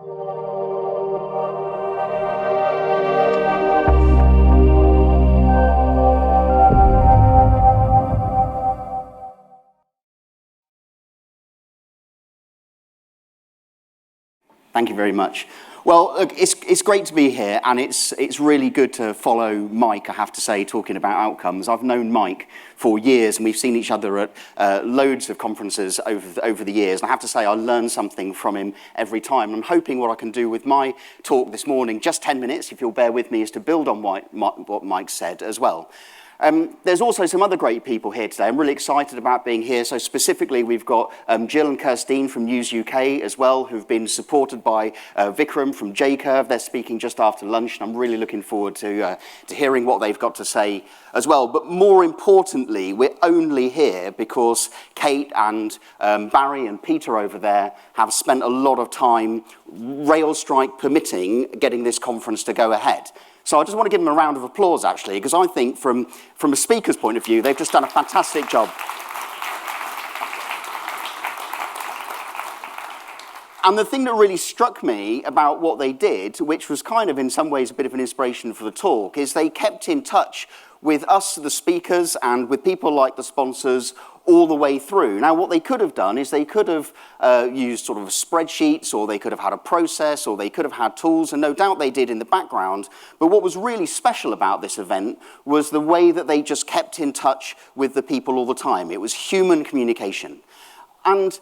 Thank you very much. Well, look, it's great to be here, and it's really good to follow Mike, I have to say, talking about outcomes. I've known Mike for years, and we've seen each other at loads of conferences over the years. And I have to say, I learn something from him every time. I'm hoping what I can do with my talk this morning, just 10 minutes, if you'll bear with me, is to build on what Mike said as well. There's also some other great people here today. I'm really excited about being here. So specifically, we've got Jill and Kirstine from News UK as well, who've been supported by Vikram from J-Curve. They're speaking just after lunch, and I'm really looking forward to hearing what they've got to say as well. But more importantly, we're only here because Kate and Barry and Peter over there have spent a lot of time, rail strike permitting, getting this conference to go ahead. So I just want to give them a round of applause, actually, because I think from a speaker's point of view, they've just done a fantastic job. And the thing that really struck me about what they did, which was kind of in some ways a bit of an inspiration for the talk, is they kept in touch with us, the speakers, and with people like the sponsors all the way through. Now, what they could have done is they could have used sort of spreadsheets, or they could have had a process, or they could have had tools, and no doubt they did in the background. But what was really special about this event was the way that they just kept in touch with the people all the time. It was human communication. And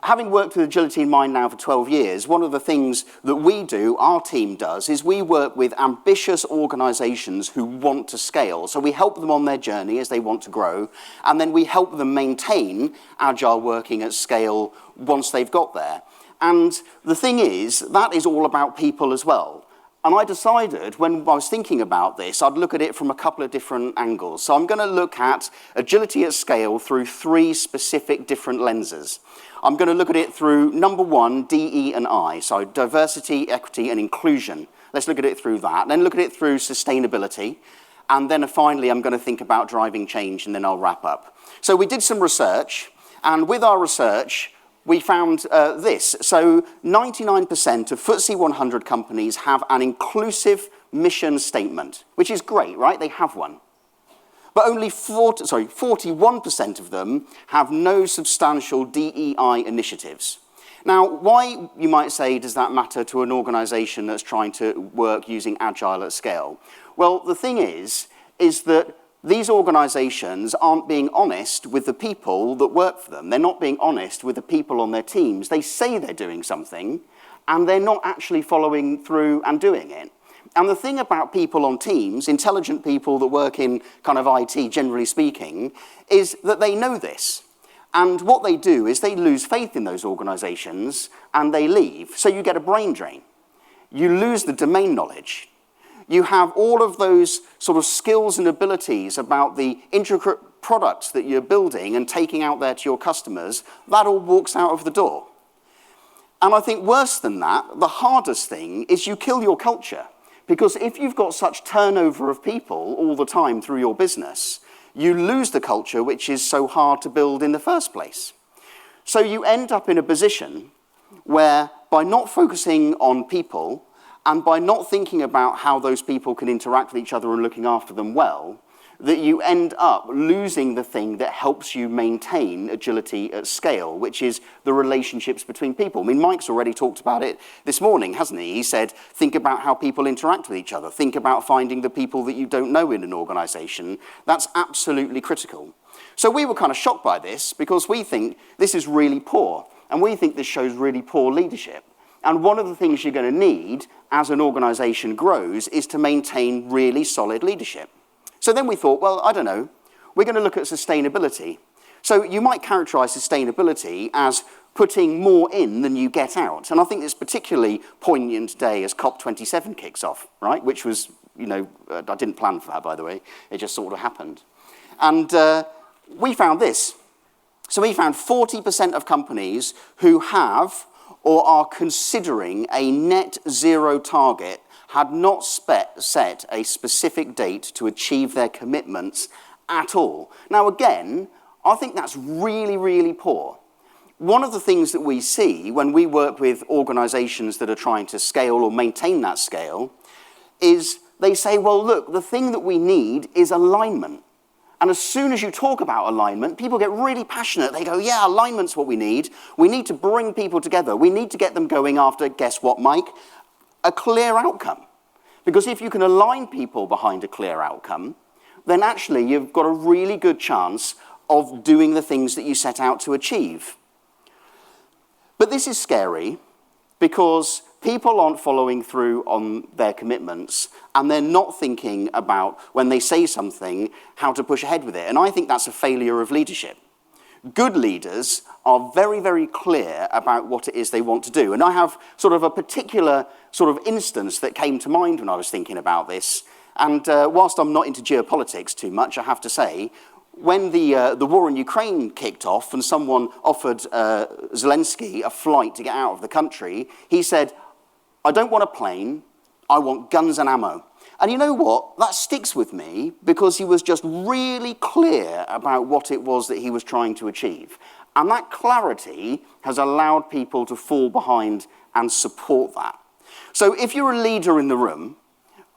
having worked with agility in mind now for 12 years, one of the things that we do, our team does, is we work with ambitious organizations who want to scale. So we help them on their journey as they want to grow, and then we help them maintain agile working at scale once they've got there. And the thing is, that is all about people as well. And I decided, when I was thinking about this, I'd look at it from a couple of different angles. So I'm going to look at agility at scale through 3 specific different lenses. I'm going to look at it through, number 1, D, E, and I, so diversity, equity, and inclusion. Let's look at it through that. Then look at it through sustainability. And then finally, I'm going to think about driving change, and then I'll wrap up. So we did some research, and with our research, we found this. So 99% of FTSE 100 companies have an inclusive mission statement, which is great, right? They have one. But only 41% of them have no substantial DEI initiatives. Now, why, you might say, does that matter to an organization that's trying to work using agile at scale? Well, the thing is that these organizations aren't being honest with the people that work for them. They're not being honest with the people on their teams. They say they're doing something, and they're not actually following through and doing it. And the thing about people on teams, intelligent people that work in kind of IT, generally speaking, is that they know this. And what they do is they lose faith in those organizations, and they leave. So you get a brain drain. You lose the domain knowledge. You have all of those sort of skills and abilities about the intricate products that you're building and taking out there to your customers. That all walks out of the door. And I think worse than that, the hardest thing is you kill your culture. Because if you've got such turnover of people all the time through your business, you lose the culture which is so hard to build in the first place. So you end up in a position where, by not focusing on people, and by not thinking about how those people can interact with each other and looking after them well, that you end up losing the thing that helps you maintain agility at scale, which is the relationships between people. I mean, Mike's already talked about it this morning, hasn't he? He said, think about how people interact with each other. Think about finding the people that you don't know in an organization. That's absolutely critical. So we were kind of shocked by this because we think this is really poor, and we think this shows really poor leadership. And one of the things you're going to need as an organization grows is to maintain really solid leadership. So then we thought, well, I don't know, we're going to look at sustainability. So you might characterize sustainability as putting more in than you get out. And I think it's particularly poignant today as COP27 kicks off, right? Which was, you know, I didn't plan for that, by the way. It just sort of happened. And we found this. So we found 40% of companies who have or are considering a net zero target had not set a specific date to achieve their commitments at all. Now again, I think that's really, really poor. one of the things that we see when we work with organizations that are trying to scale or maintain that scale is they say, well, look, the thing that we need is alignment. And as soon as you talk about alignment, people get really passionate. They go, yeah, alignment's what we need. We need to bring people together. We need to get them going after, guess what, Mike? A clear outcome. Because if you can align people behind a clear outcome, then actually you've got a really good chance of doing the things that you set out to achieve. But this is scary because people aren't following through on their commitments and they're not thinking about, when they say something, how to push ahead with it. And I think that's a failure of leadership. Good leaders are very, very clear about what it is they want to do. And I have sort of a particular sort of instance that came to mind when I was thinking about this. And whilst I'm not into geopolitics too much, I have to say, when the war in Ukraine kicked off and someone offered Zelensky a flight to get out of the country, he said, I don't want a plane, I want guns and ammo. And you know what? That sticks with me because he was just really clear about what it was that he was trying to achieve. And that clarity has allowed people to fall behind and support that. So if you're a leader in the room,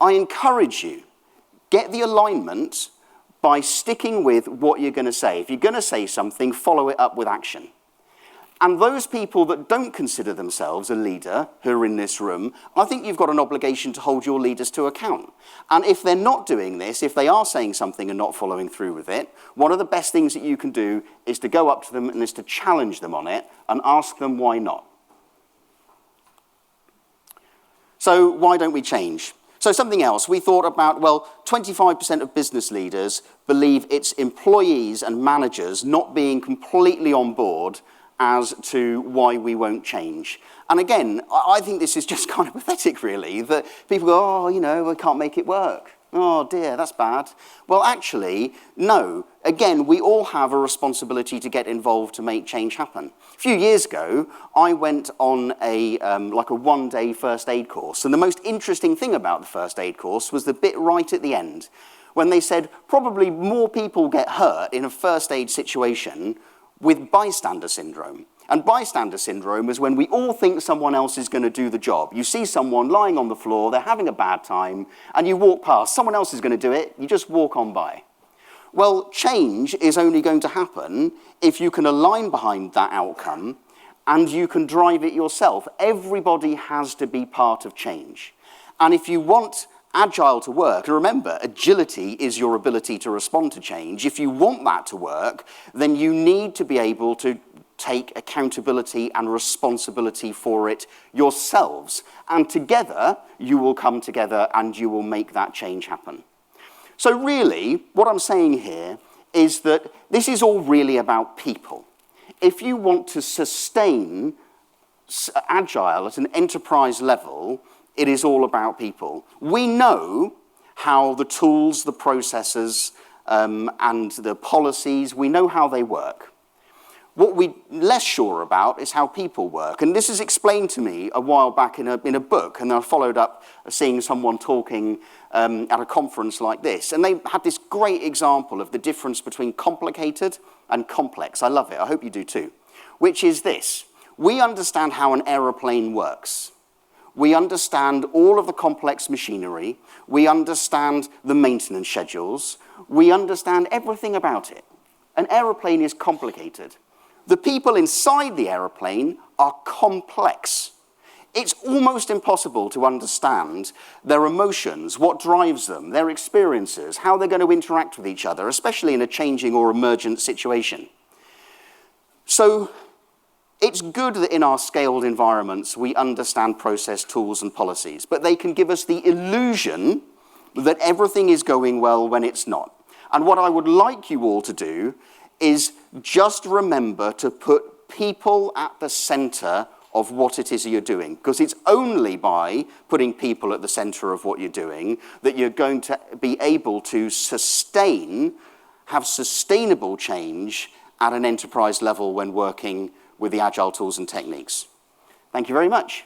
I encourage you, get the alignment by sticking with what you're going to say. If you're going to say something, follow it up with action. And those people that don't consider themselves a leader who are in this room, I think you've got an obligation to hold your leaders to account. And if they're not doing this, if they are saying something and not following through with it, one of the best things that you can do is to go up to them and is to challenge them on it and ask them why not. So why don't we change? So something else, we thought about, well, 25% of business leaders believe it's employees and managers not being completely on board as to why we won't change. And again, I think this is just kind of pathetic, really, that people go, oh, you know, I can't make it work. Oh, dear, that's bad. Well, actually, no. Again, we all have a responsibility to get involved to make change happen. A few years ago, I went on a one-day first aid course. And the most interesting thing about the first aid course was the bit right at the end, when they said probably more people get hurt in a first aid situation with bystander syndrome. And bystander syndrome is when we all think someone else is going to do the job. You see someone lying on the floor, they're having a bad time, and you walk past, someone else is going to do it, you just walk on by. Well, change is only going to happen if you can align behind that outcome and you can drive it yourself. Everybody has to be part of change. And if you want agile to work, and remember, agility is your ability to respond to change. If you want that to work, then you need to be able to take accountability and responsibility for it yourselves. And together, you will come together and you will make that change happen. So really, what I'm saying here is that this is all really about people. If you want to sustain agile at an enterprise level, it is all about people. We know how the tools, the processes, and the policies, we know how they work. What we're less sure about is how people work. And this is explained to me a while back in a book, and I followed up seeing someone talking at a conference like this. And they had this great example of the difference between complicated and complex. I love it. I hope you do too. Which is this. We understand how an aeroplane works. We understand all of the complex machinery. We understand the maintenance schedules. We understand everything about it. An aeroplane is complicated. The people inside the aeroplane are complex. It's almost impossible to understand their emotions, what drives them, their experiences, how they're going to interact with each other, especially in a changing or emergent situation. So it's good that in our scaled environments we understand process, tools, and policies, but they can give us the illusion that everything is going well when it's not. And what I would like you all to do is just remember to put people at the center of what it is you're doing, because it's only by putting people at the center of what you're doing that you're going to be able to have sustainable change at an enterprise level when working with the agile tools and techniques. Thank you very much.